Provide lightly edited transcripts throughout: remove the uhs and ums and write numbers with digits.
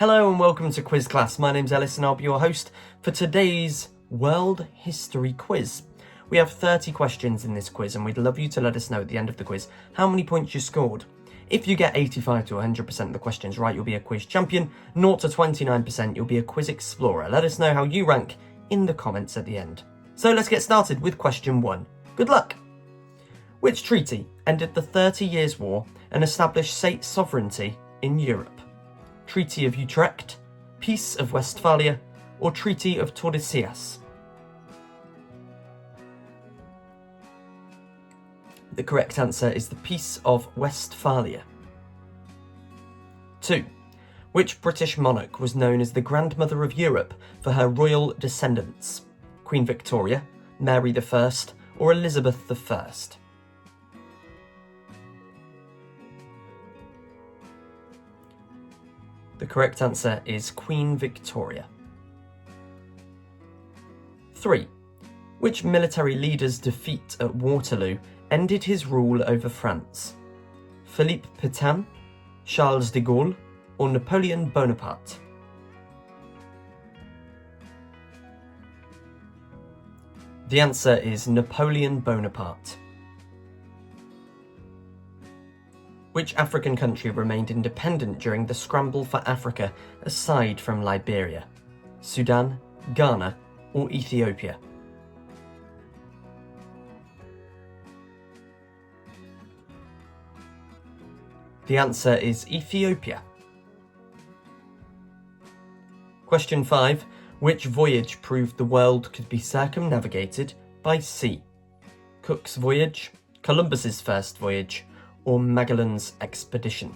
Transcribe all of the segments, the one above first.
Hello and welcome to Quiz Class. My name's Ellis and I'll be your host for today's World History Quiz. We have 30 questions in this quiz and we'd love you to let us know at the end of the quiz how many points you scored. If you get 85 to 100% of the questions right, you'll be a quiz champion. 0 to 29%, you'll be a quiz explorer. Let us know how you rank in the comments at the end. So let's get started with question 1. Good luck! Which treaty ended the 30 Years' War and established state sovereignty in Europe? Treaty of Utrecht, Peace of Westphalia, or Treaty of Tordesillas? The correct answer is the Peace of Westphalia. 2. Which British monarch was known as the Grandmother of Europe for her royal descendants? Queen Victoria, Mary I, or Elizabeth I? The correct answer is Queen Victoria. 3. Which military leader's defeat at Waterloo ended his rule over France? Philippe Pétain, Charles de Gaulle, or Napoleon Bonaparte? The answer is Napoleon Bonaparte. Which African country remained independent during the scramble for Africa aside from Liberia? Sudan, Ghana, or Ethiopia? The answer is Ethiopia. Question 5. Which voyage proved the world could be circumnavigated by sea? Cook's voyage, Columbus's first voyage, or Magellan's expedition?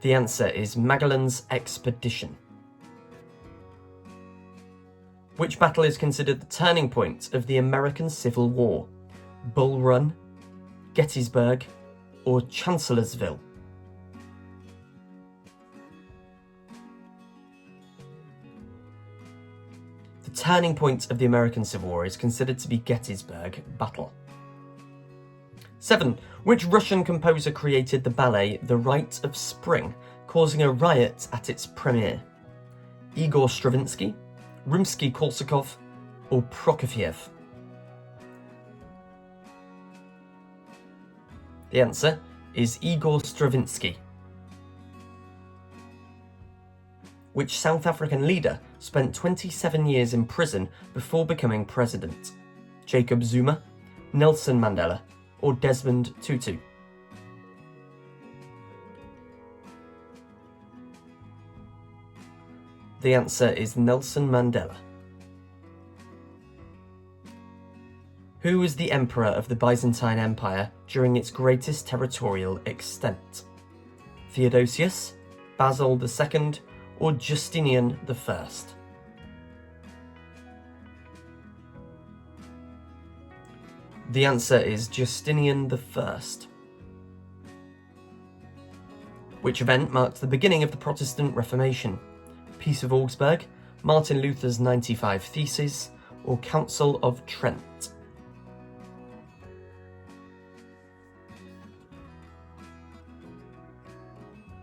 The answer is Magellan's expedition. Which battle is considered the turning point of the American Civil War? Bull Run, Gettysburg, or Chancellorsville? The turning point of the American Civil War is considered to be Gettysburg Battle. 7. Which Russian composer created the ballet The Rite of Spring, causing a riot at its premiere? Igor Stravinsky, Rimsky-Korsakov, or Prokofiev? The answer is Igor Stravinsky. Which South African leader spent 27 years in prison before becoming president? Jacob Zuma, Nelson Mandela, or Desmond Tutu? The answer is Nelson Mandela. Who was the emperor of the Byzantine Empire during its greatest territorial extent? Theodosius, Basil II, or Justinian I? The answer is Justinian I. Which event marked the beginning of the Protestant Reformation? Peace of Augsburg, Martin Luther's 95 Theses, or Council of Trent?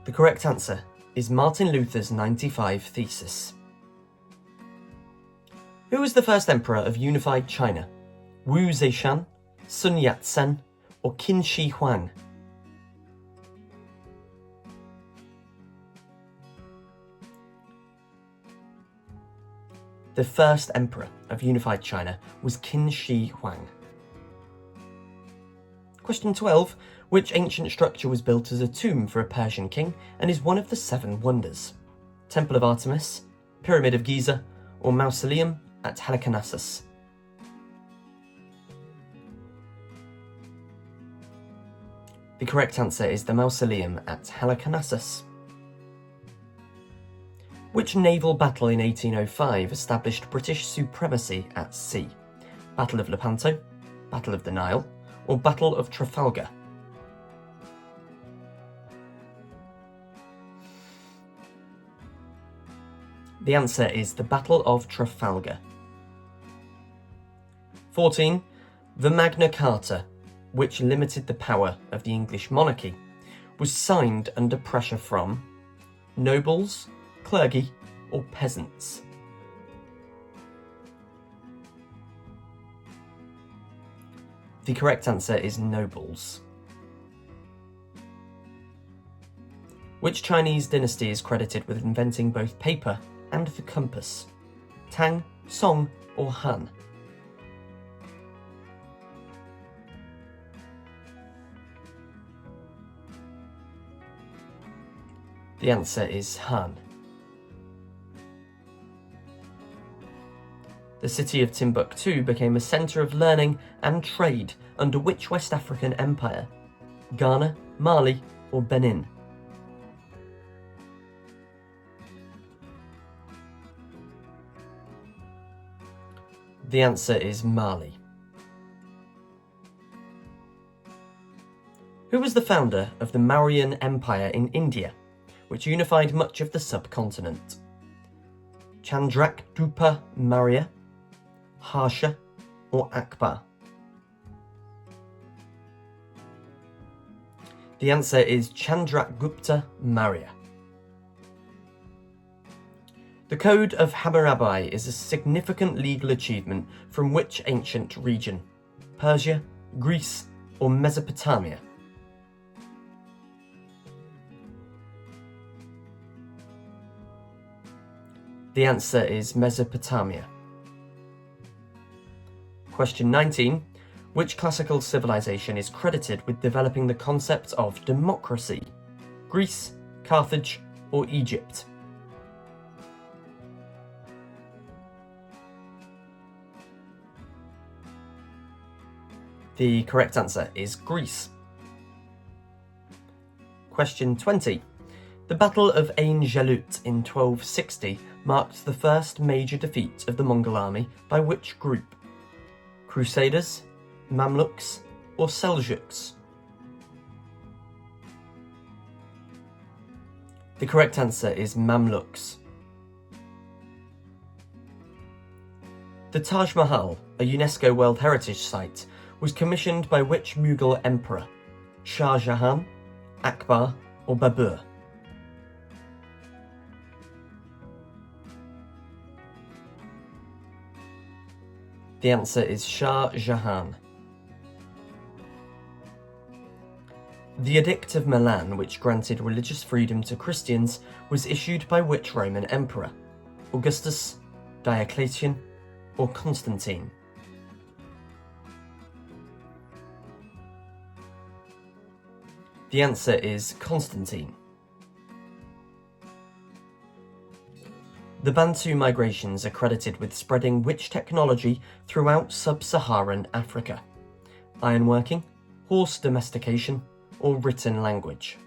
The correct answer is Martin Luther's 95 Thesis. Who was the first emperor of unified China? Wu Zetian, Sun Yat-sen, or Qin Shi Huang? The first emperor of unified China was Qin Shi Huang. Question 12. Which ancient structure was built as a tomb for a Persian king and is one of the 7 wonders? Temple of Artemis, Pyramid of Giza, or Mausoleum at Halicarnassus? The correct answer is the Mausoleum at Halicarnassus. Which naval battle in 1805 established British supremacy at sea? Battle of Lepanto, Battle of the Nile, or Battle of Trafalgar? The answer is the Battle of Trafalgar. 14. The Magna Carta which limited the power of the English monarchy, was signed under pressure from nobles, clergy, or peasants? The correct answer is nobles. Which Chinese dynasty is credited with inventing both paper and the compass? Tang, Song, or Han? The answer is Han. The city of Timbuktu became a centre of learning and trade under which West African empire? Ghana, Mali, or Benin? The answer is Mali. Who was the founder of the Mauryan Empire in India, which unified much of the subcontinent? Chandrakgupta Maurya, Harsha, or Akbar? The answer is Chandrakgupta Maurya. The Code of Hammurabi is a significant legal achievement from which ancient region? Persia, Greece, or Mesopotamia? The answer is Mesopotamia. Question 19. Which classical civilization is credited with developing the concept of democracy? Greece, Carthage, or Egypt? The correct answer is Greece. Question 20. The Battle of Ain Jalut in 1260 marked the first major defeat of the Mongol army by which group? Crusaders, Mamluks, or Seljuks? The correct answer is Mamluks. The Taj Mahal, a UNESCO World Heritage Site, was commissioned by which Mughal emperor? Shah Jahan, Akbar, or Babur? The answer is Shah Jahan. The Edict of Milan, which granted religious freedom to Christians, was issued by which Roman emperor? Augustus, Diocletian, or Constantine? The answer is Constantine. The Bantu migrations are credited with spreading which technology throughout sub-Saharan Africa? Ironworking, horse domestication, or written language?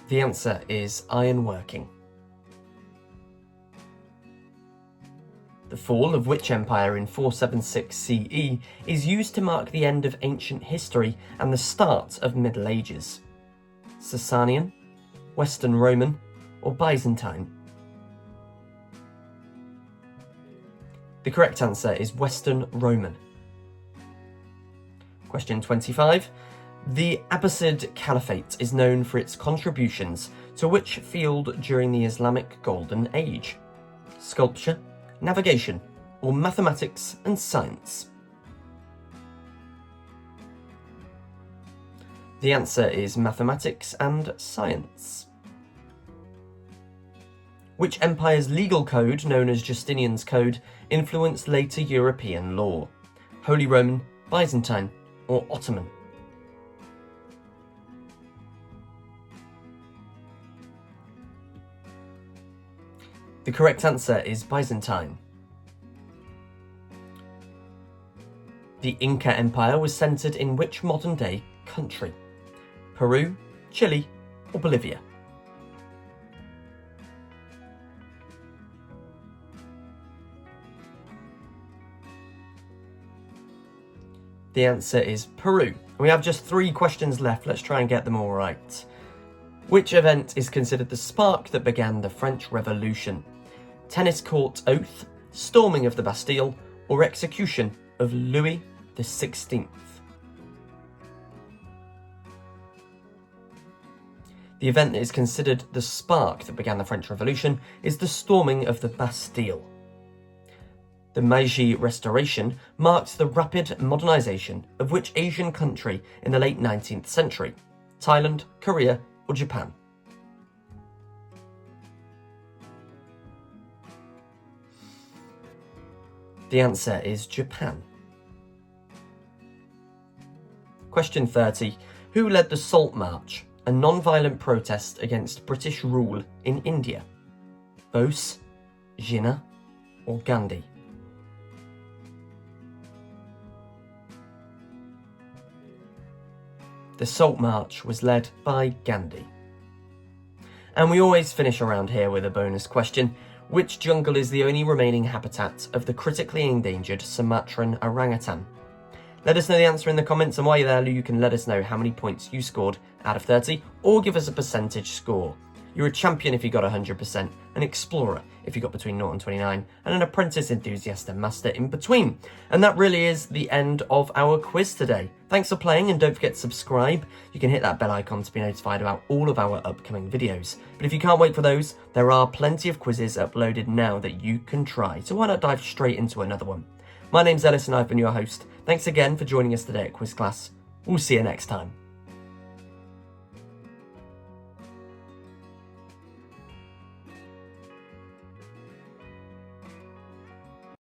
The answer is ironworking. The fall of which empire in 476 CE is used to mark the end of ancient history and the start of Middle Ages? Sasanian, Western Roman, or Byzantine? The correct answer is Western Roman. Question 25. The Abbasid Caliphate is known for its contributions to which field during the Islamic Golden Age? Sculpture, navigation, or mathematics and science? The answer is mathematics and science. Which empire's legal code, known as Justinian's Code, influenced later European law? Holy Roman, Byzantine, or Ottoman? The correct answer is Byzantine. The Inca Empire was centered in which modern-day country? Peru, Chile, or Bolivia? The answer is Peru. We have just 3 questions left. Let's try and get them all right. Which event is considered the spark that began the French Revolution? Tennis court oath, storming of the Bastille, or execution of Louis XVI? The event that is considered the spark that began the French Revolution is the storming of the Bastille. The Meiji Restoration marked the rapid modernisation of which Asian country in the late 19th century? Thailand, Korea, or Japan? The answer is Japan. Question 30. Who led the Salt March, a non-violent protest against British rule in India? Bose, Jinnah, or Gandhi? The Salt March was led by Gandhi. And we always finish around here with a bonus question. Which jungle is the only remaining habitat of the critically endangered Sumatran orangutan? Let us know the answer in the comments, and while you're there, you can let us know how many points you scored out of 30, or give us a percentage score. You're a champion if you got 100%, an explorer if you got between 0 and 29, and an apprentice, enthusiast and master in between. And that really is the end of our quiz today. Thanks for playing, and don't forget to subscribe. You can hit that bell icon to be notified about all of our upcoming videos. But if you can't wait for those, there are plenty of quizzes uploaded now that you can try, so why not dive straight into another one? My name's Ellis and I've been your host. Thanks again for joining us today at Quiz Class. We'll see you next time.